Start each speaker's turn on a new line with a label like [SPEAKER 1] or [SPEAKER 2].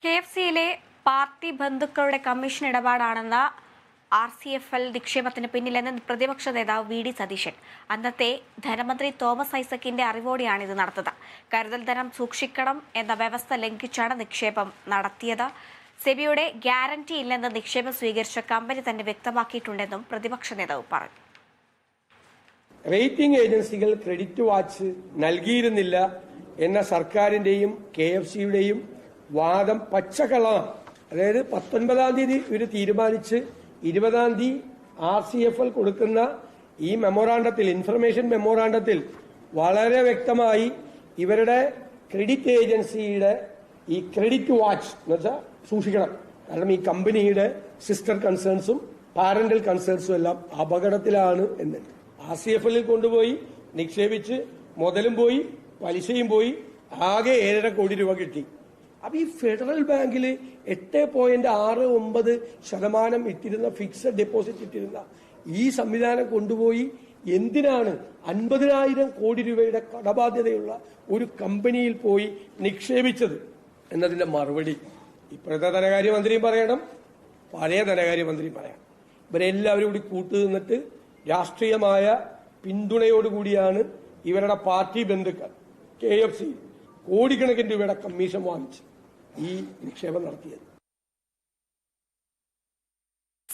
[SPEAKER 1] KFCയിലെ party ബന്ധുക്കളുടെ commission ഇടപാടാണെന്ന RCFL നിക്ഷേപത്തിന് പിന്നിലെന്ന് പ്രതിപക്ഷ നേതാവ് VD സതീശൻ. അന്നത്തെ ധനമന്ത്രി തോമസ് ഐസക്കിന്റെ അറിവോടെയാണ് ഇത് നടന്നത്. കരുതൽ ധനം സൂക്ഷിക്കണം എന്ന വ്യവസ്ഥ ലംഘിച്ചാണ് നിക്ഷേപം നടത്തിയത്. സെബിയുടെ ഗ്യാരണ്ടി ഇല്ലെന്ന് നിക്ഷേപം സ്വീകരിച്ച കമ്പനി തന്നെ വ്യക്തമാക്കിയിട്ടുണ്ടെന്നും പ്രതിപക്ഷ നേതാവ് പറഞ്ഞു.
[SPEAKER 2] റേറ്റിംഗ് ഏജൻസികൾ ക്രെഡിറ്റ് വാച്ച് നൽകിയിരുന്നില്ല എന്ന സർക്കാരിന്റെയും KFCയുടെയും വാദം പച്ചക്കള്ളമാണ്. അതായത് 19-ാം തീയതി ഇവർ തീരുമാനിച്ച് 20-ാം തീയതി RCFL കൊടുക്കുന്ന ഈ മെമ്മോറാണ്ടത്തിൽ, ഇൻഫർമേഷൻ മെമ്മോറാണ്ടത്തിൽ വളരെ വ്യക്തമായി ഇവരുടെ ക്രെഡിറ്റ് ഏജൻസിയുടെ ഈ ക്രെഡിറ്റ് വാച്ച് എന്ന് വെച്ചാൽ സൂക്ഷിക്കണം. കാരണം ഈ കമ്പനിയുടെ സിസ്റ്റർ കൺസേൺസും പാരന്റൽ കൺസേൺസും എല്ലാം അപകടത്തിലാണ് എന്ന്. RCFL കൊണ്ടുപോയി നിക്ഷേപിച്ച് മുതലും പോയി, പലിശയും പോയി, ആകെ 7.5 കോടി രൂപ കിട്ടി. അപ്പൊ ഈ ഫെഡറൽ ബാങ്കിൽ 8.69% ഇട്ടിരുന്ന ഫിക്സഡ് ഡെപ്പോസിറ്റ് ഇട്ടിരുന്ന ഈ സംവിധാനം കൊണ്ടുപോയി എന്തിനാണ് 50,000 കോടി രൂപയുടെ കടബാധ്യതയുള്ള ഒരു കമ്പനിയിൽ പോയി നിക്ഷേപിച്ചത് എന്നതിന്റെ മറുപടി ഇപ്പോഴത്തെ ധനകാര്യമന്ത്രിയും പറയണം, പഴയ ധനകാര്യമന്ത്രിയും പറയണം. ഇവരെല്ലാവരും കൂടി കൂട്ടുനിന്നിട്ട് രാഷ്ട്രീയമായ പിന്തുണയോടുകൂടിയാണ് ഇവരുടെ പാർട്ടി ബന്ധുക്കൾ KFC കോടിക്കണക്കിന് രൂപയുടെ കമ്മീഷൻ വാങ്ങിച്ച് ഈ നിക്ഷേപം നടത്തിയത്.